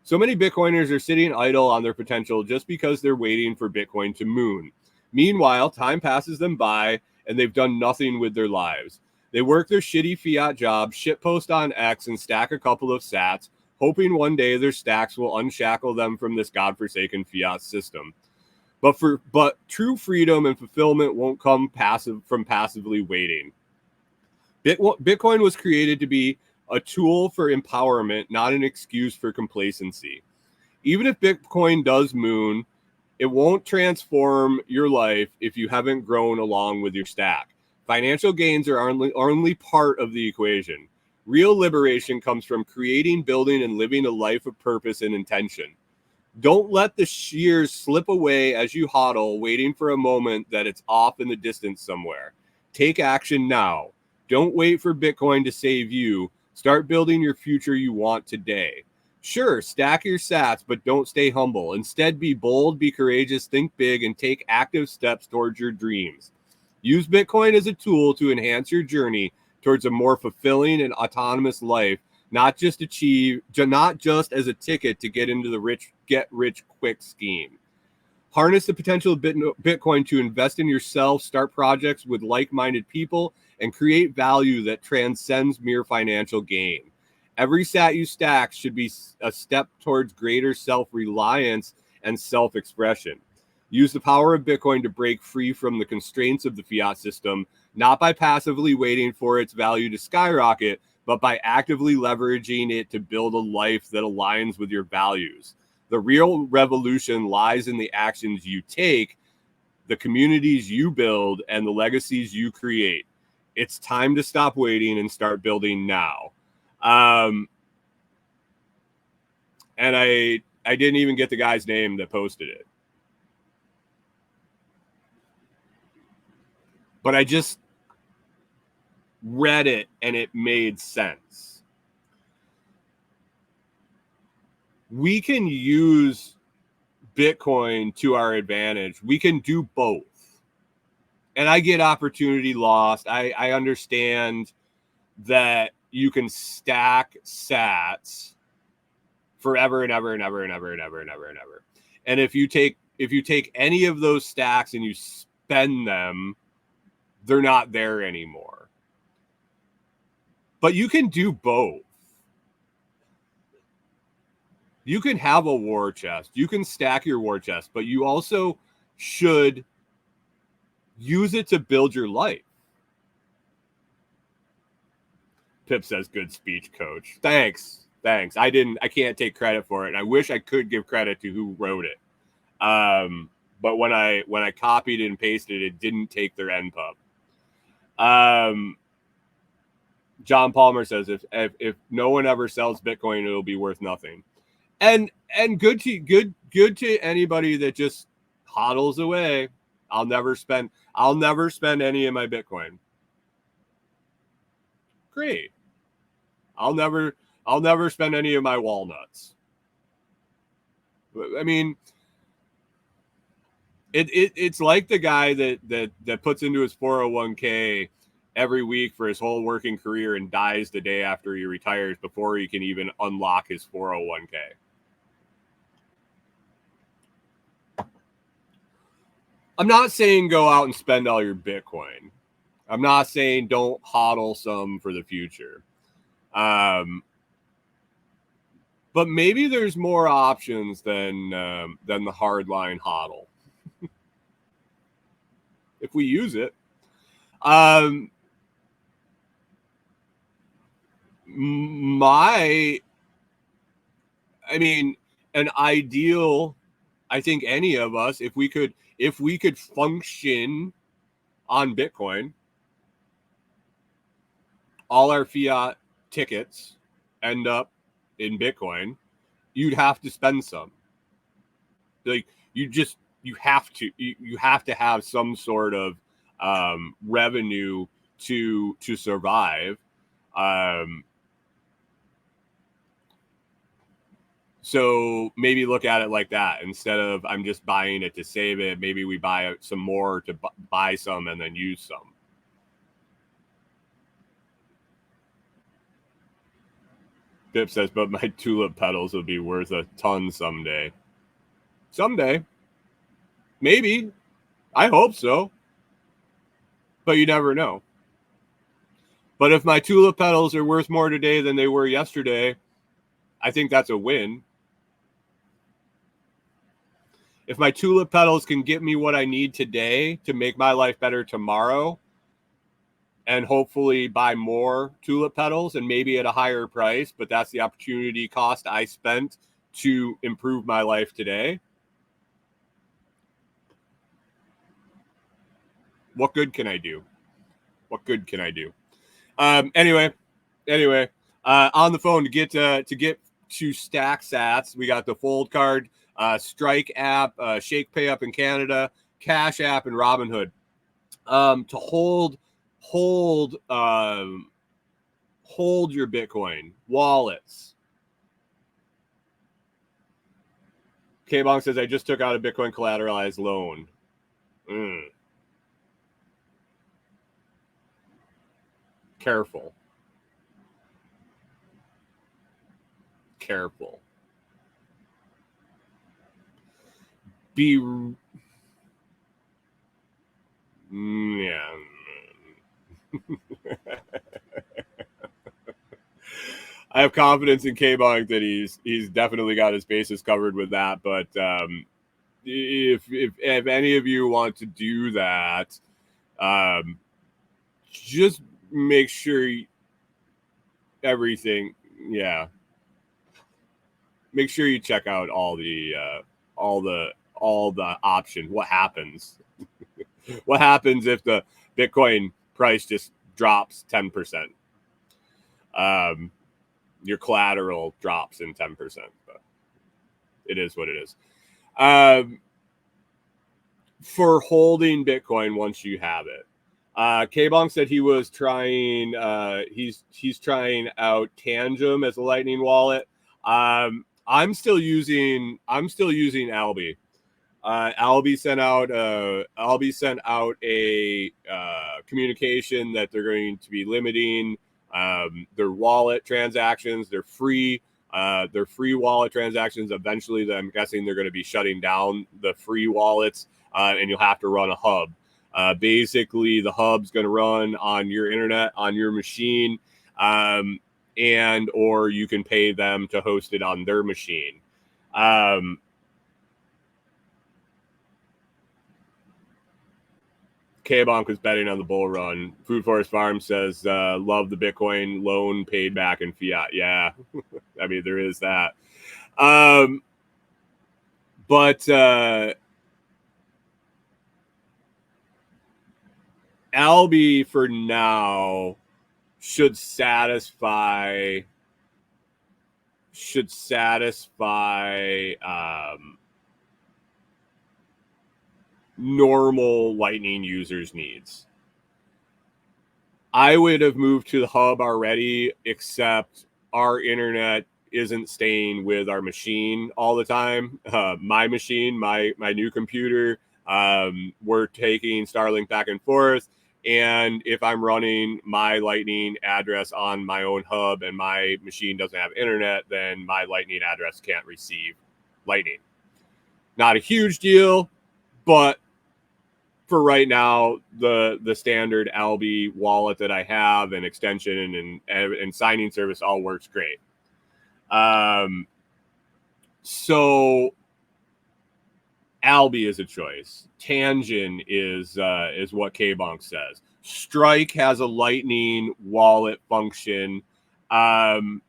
So many Bitcoiners are sitting idle on their potential just because they're waiting for Bitcoin to moon. Meanwhile, time passes them by and they've done nothing with their lives. They work their shitty fiat job, shitpost on X, and stack a couple of sats, hoping one day their stacks will unshackle them from this godforsaken fiat system. But true freedom and fulfillment won't come from passively waiting. Bitcoin was created to be a tool for empowerment, not an excuse for complacency. Even if Bitcoin does moon, it won't transform your life if you haven't grown along with your stack. Financial gains are only part of the equation. Real liberation comes from creating, building, and living a life of purpose and intention. Don't let the years slip away as you hodl, waiting for a moment that it's off in the distance somewhere. Take action now. Don't wait for Bitcoin to save you. Start building your future you want today. Sure, stack your sats, but don't stay humble. Instead, be bold, be courageous, think big, and take active steps towards your dreams. Use Bitcoin as a tool to enhance your journey towards a more fulfilling and autonomous life, not just as a ticket to get into the get rich quick scheme. Harness the potential of Bitcoin to invest in yourself, start projects with like-minded people, and create value that transcends mere financial gain. Every sat you stack should be a step towards greater self-reliance and self-expression. Use the power of Bitcoin to break free from the constraints of the fiat system, not by passively waiting for its value to skyrocket, but by actively leveraging it to build a life that aligns with your values. The real revolution lies in the actions you take, the communities you build, and the legacies you create. It's time to stop waiting and start building now. And I didn't even get the guy's name that posted it. But I just read it and it made sense. we can use Bitcoin to our advantage. We can do both. And I get opportunity lost. I understand that you can stack sats forever and ever and ever and ever and ever and ever and ever. And if you take any of those stacks and you spend them, they're not there anymore. But you can do both. You can have a war chest. You can stack your war chest, but you also should use it to build your life. Pip says, good speech, coach. Thanks. I can't take credit for it. And I wish I could give credit to who wrote it. But when I copied and pasted it didn't take their NPub. John Palmer says, if no one ever sells Bitcoin, it'll be worth nothing. And good to anybody that just hodls away. I'll never spend any of my Bitcoin. Great. I'll never spend any of my walnuts. I mean, it's like the guy that puts into his 401k every week for his whole working career and dies the day after he retires before he can even unlock his 401k. I'm not saying go out and spend all your Bitcoin. I'm not saying don't hodl some for the future. But maybe there's more options than the hardline hodl. If we use it. An ideal, I think any of us, if we could function on Bitcoin, all our fiat tickets end up in Bitcoin, you'd have to spend some. Like you have to have some sort of revenue to survive. So maybe look at it like that. Instead of I'm just buying it to save it, maybe we buy some more to buy some and then use some. Bip says, but my tulip petals will be worth a ton someday. Someday. Maybe. I hope so. But you never know. But if my tulip petals are worth more today than they were yesterday, I think that's a win. If my tulip petals can get me what I need today to make my life better tomorrow, and hopefully buy more tulip petals and maybe at a higher price, but that's the opportunity cost I spent to improve my life today. What good can I do? Anyway, on the phone to get to stack sats, we got the Fold Card, Strike app, Shake Pay up in Canada, Cash App, and Robinhood. To hold your Bitcoin wallets. K-Bong says, I just took out a Bitcoin collateralized loan. Careful. I have confidence in K-Bong that he's definitely got his bases covered with that. But if any of you want to do that, just make sure everything. Yeah. Make sure you check out all the options. What happens? What happens if the Bitcoin price just drops 10%? Your collateral drops in 10%, but it is what it is. For holding Bitcoin once you have it. K-Bong said he was trying, he's trying out Tangem as a Lightning wallet. I'm still using Albi. Albi sent out a communication that they're going to be limiting their wallet transactions. They're free wallet transactions. Eventually, I'm guessing they're going to be shutting down the free wallets, and you'll have to run a hub. Basically, the hub's going to run on your internet, on your machine, and or you can pay them to host it on their machine. K-Bonk was betting on the bull run. Food Forest Farm says, love the Bitcoin loan paid back in fiat. Yeah, I mean, there is that. But Albi for now should satisfy normal Lightning users' needs. I would have moved to the hub already, except our internet isn't staying with our machine all the time. My machine, my new computer, we're taking Starlink back and forth. And if I'm running my Lightning address on my own hub and my machine doesn't have internet, then my Lightning address can't receive Lightning. Not a huge deal, but for right now, the standard Albi wallet that I have and extension and signing service all works great. So Albi is a choice. Tangent is what K-Bonk says. Strike has a Lightning wallet function, and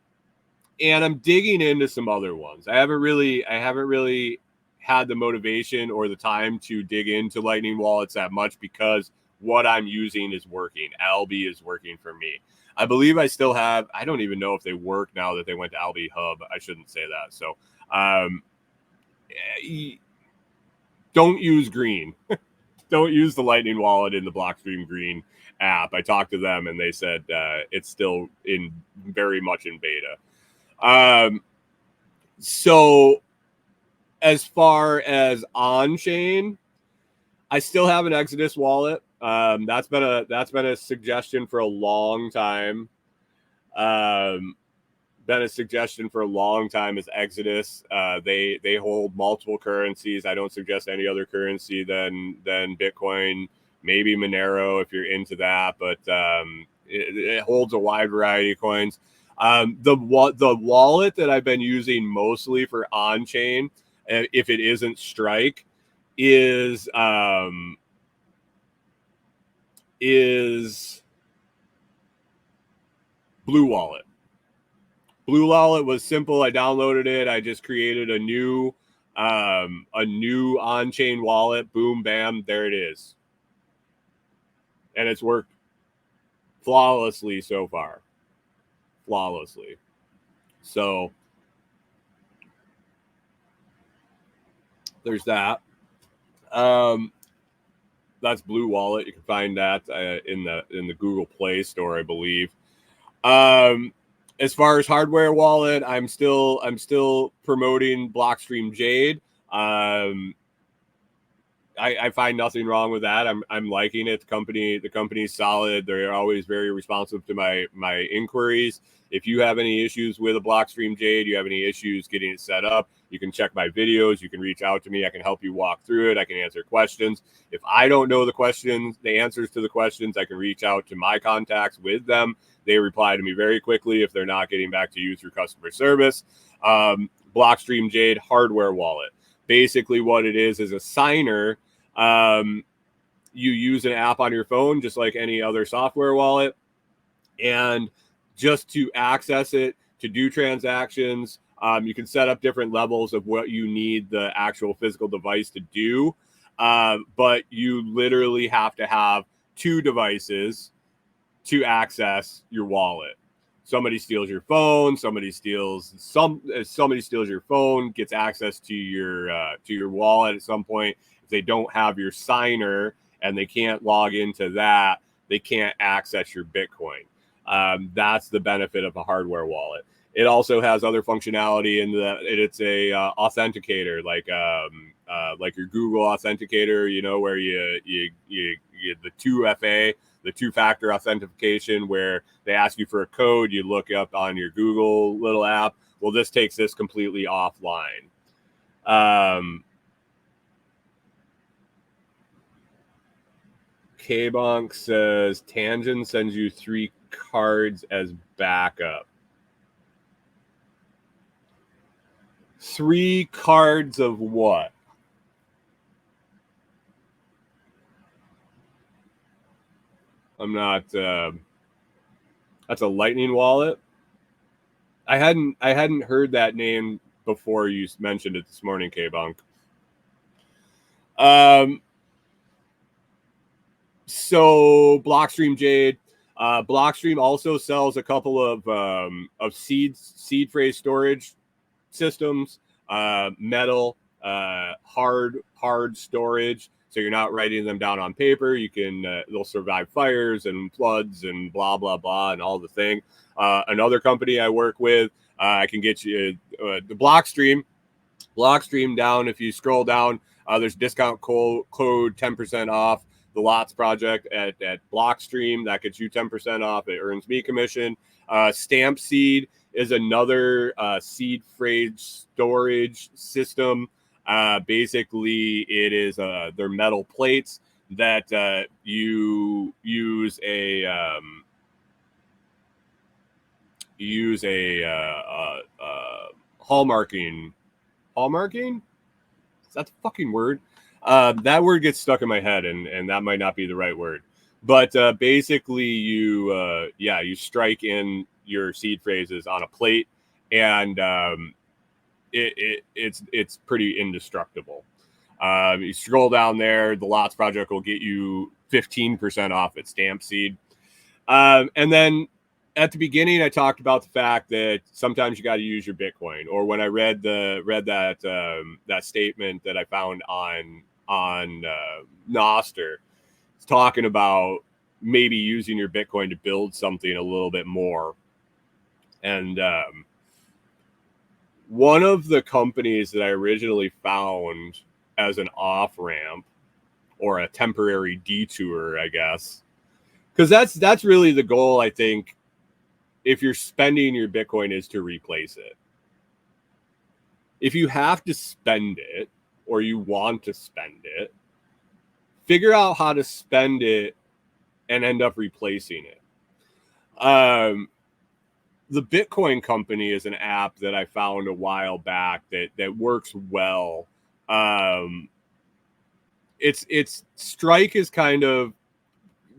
I'm digging into some other ones. I haven't really had the motivation or the time to dig into Lightning wallets that much because what I'm using is working. Albi is working for me. I believe I still have, I don't even know if they work now that they went to Albi Hub. I shouldn't say that. So don't use Green. Don't use the Lightning wallet in the Blockstream Green app. I talked to them and they said it's still very much in beta. So as far as on-chain, I still have an Exodus wallet. That's been a suggestion for a long time. Been a suggestion for a long time is Exodus. They hold multiple currencies. I don't suggest any other currency than Bitcoin. Maybe Monero if you're into that, but it holds a wide variety of coins. The wallet that I've been using mostly for on-chain, if it isn't Strike, is Blue Wallet. Blue Wallet was simple. I downloaded it. I just created a new on-chain wallet. Boom, bam, there it is. And it's worked flawlessly so far. Flawlessly. So there's that. That's Blue Wallet. You can find that in the Google Play Store, I believe. As far as hardware wallet, I'm still promoting Blockstream Jade. I find nothing wrong with that. I'm liking it. The company's solid. They're always very responsive to my inquiries. If you have any issues with a Blockstream Jade, you have any issues getting it set up, you can check my videos. You can reach out to me. I can help you walk through it. I can answer questions. If I don't know the answers to the questions, I can reach out to my contacts with them. They reply to me very quickly if they're not getting back to you through customer service. Blockstream Jade hardware wallet. Basically what it is a signer. You use an app on your phone just like any other software wallet, and just to access it, to do transactions, you can set up different levels of what you need the actual physical device to do, but you literally have to have two devices to access your wallet. Somebody steals your phone, somebody steals your phone, gets access to your wallet at some point. If they don't have your signer and they can't log into that, they can't access your Bitcoin. That's the benefit of a hardware wallet. It also has other functionality in that it's a authenticator, like your Google authenticator, you know, where you the 2FA, the two-factor authentication, where they ask you for a code, you look up on your Google little app. Well, this takes this completely offline. K-Bonk says Tangent sends you 3 cards as backup. 3 cards of what? I'm not. That's a Lightning wallet. I hadn't heard that name before you mentioned it this morning, K-Bonk. So Blockstream Jade. Blockstream also sells a couple of seed phrase storage systems, metal, hard storage. So you're not writing them down on paper. You can they'll survive fires and floods and blah blah blah and all the thing. Another company I work with, I can get you the Blockstream down. If you scroll down, there's discount code 10% off the Lots project at Blockstream. That gets you 10% off. It earns me commission. Stamp Seed is another seed phrase storage system. Basically, it is they're metal plates that you use a hallmarking. Is that the fucking word? That word gets stuck in my head, and that might not be the right word. But basically, you strike in your seed phrases on a plate, and it's pretty indestructible. You scroll down there, the Lots project will get you 15% off at Stamp Seed. And then at the beginning, I talked about the fact that sometimes you got to use your Bitcoin. Or when I read that statement that I found on Nostr, it's talking about maybe using your Bitcoin to build something a little bit more. And one of the companies that I originally found as an off-ramp or a temporary detour, I guess, because that's really the goal, I think, if you're spending your Bitcoin, is to replace it. If you have to spend it or you want to spend it, figure out how to spend it and end up replacing it. The Bitcoin Company is an app that I found a while back that works well. It's Strike is kind of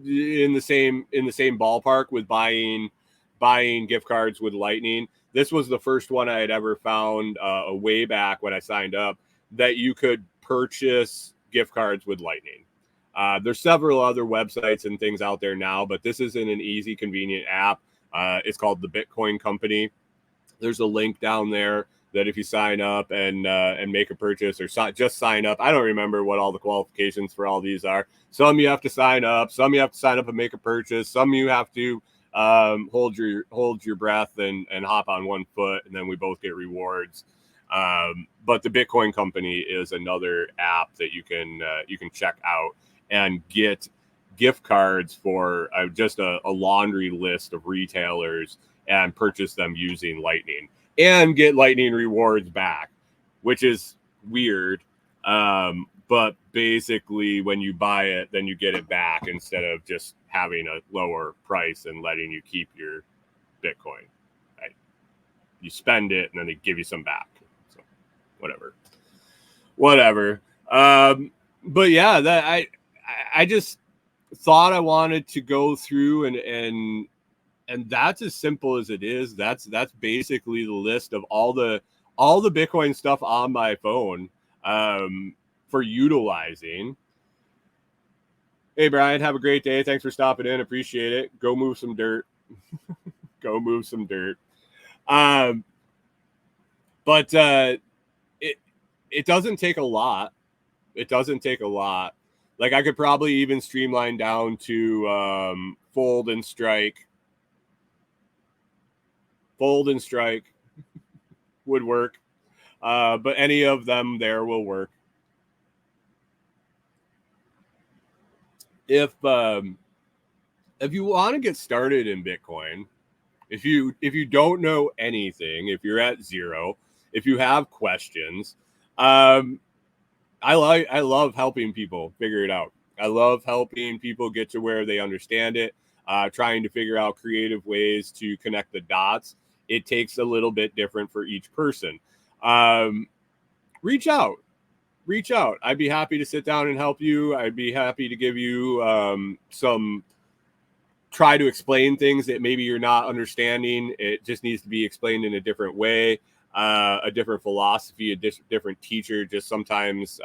in the same ballpark with buying gift cards with Lightning. This was the first one I had ever found way back when I signed up that you could purchase gift cards with Lightning. There's several other websites and things out there now, but this is in an easy, convenient app. It's called the Bitcoin Company. There's a link down there that if you sign up and make a purchase or just sign up, I don't remember what all the qualifications for all these are. Some you have to sign up, some you have to sign up and make a purchase, some you have to hold your breath and hop on one foot, and then we both get rewards. But the Bitcoin Company is another app that you can check out and get gift cards for just a laundry list of retailers and purchase them using Lightning and get Lightning rewards back, which is weird. But basically when you buy it, then you get it back instead of just having a lower price and letting you keep your Bitcoin. Right? You spend it and then they give you some back. So whatever. But yeah, that I just thought I wanted to go through and that's as simple as it is. That's basically the list of all the Bitcoin stuff on my phone for utilizing. Hey Brian, have a great day. Thanks for stopping in. Appreciate it. Go move some dirt. Go move some dirt. But it doesn't take a lot. It doesn't take a lot. Like I could probably even streamline down to fold and strike fold and strike would work. But any of them there will work. If you want to get started in Bitcoin, if you don't know anything, if you're at zero, if you have questions, I love helping people figure it out. I love helping people get to where they understand it, trying to figure out creative ways to connect the dots. It takes a little bit different for each person. Reach out. I'd be happy to sit down and help you. I'd be happy to give you try to explain things that maybe you're not understanding. It just needs to be explained in a different way, a different philosophy, a different teacher. Just sometimes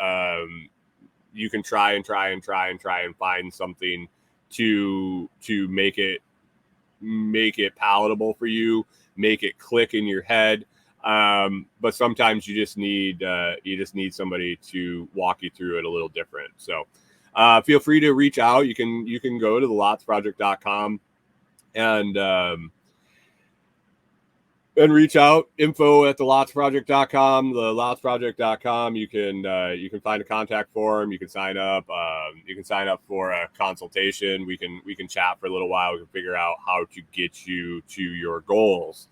you can try and find something to make it palatable for you, make it click in your head. But sometimes you just need somebody to walk you through it a little different. So feel free to reach out. You can go to thelotsproject.com and reach out, info@thelotsproject.com, thelotsproject.com. You can find a contact form. You can sign up. You can sign up for a consultation. We can chat for a little while. We can figure out how to get you to your goals.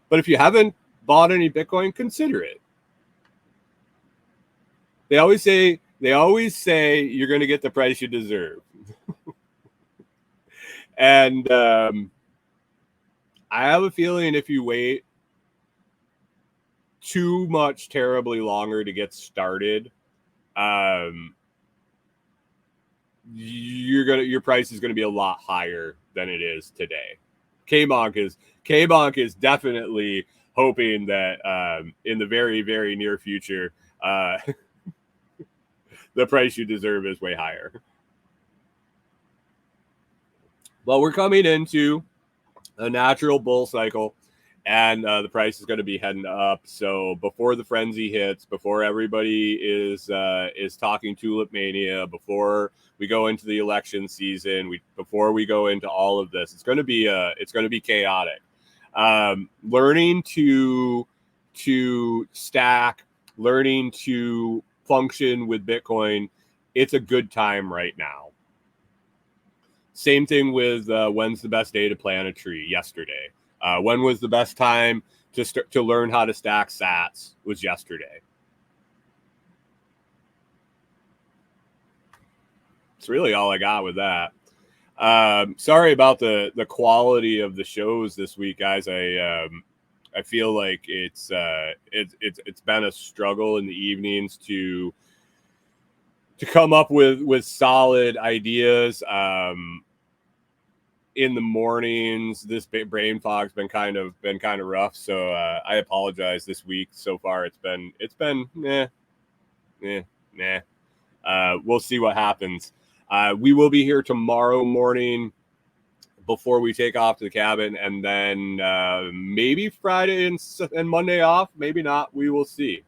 But if you haven't bought any Bitcoin, consider it. They always say you're going to get the price you deserve. And I have a feeling if you wait too much terribly longer to get started, your price is going to be a lot higher than it is today. K-Bonk is definitely hoping that in the very, very near future, the price you deserve is way higher. Well, we're coming into a natural bull cycle, and the price is going to be heading up. So before the frenzy hits, before everybody is talking tulip mania, before we go into the election season, before we go into all of this, it's going to be chaotic. Learning to stack, learning to function with Bitcoin, it's a good time right now. Same thing with when's the best day to plant a tree? Yesterday. When was the best time to learn how to stack sats? Was yesterday. It's really all I got with that. Sorry about the quality of the shows this week, guys. I feel like it's been a struggle in the evenings to come up with solid ideas. In the mornings, this brain fog's been kind of rough. So I apologize this week. So far, it's been nah. We'll see what happens. We will be here tomorrow morning before we take off to the cabin, and then maybe Friday and Monday off. Maybe not. We will see.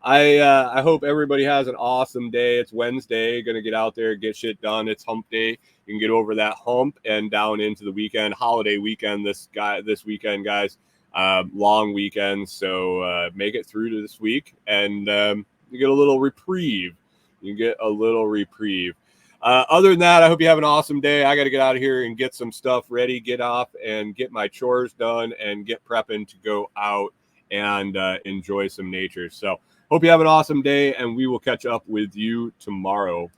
I hope everybody has an awesome day. It's Wednesday. Going to get out there, get shit done. It's hump day. You can get over that hump and down into the weekend, holiday weekend. This weekend, guys, long weekend. So make it through to this week, and you get a little reprieve. Other than that, I hope you have an awesome day. I got to get out of here and get some stuff ready, get off and get my chores done, and get prepping to go out and enjoy some nature. So hope you have an awesome day, and we will catch up with you tomorrow.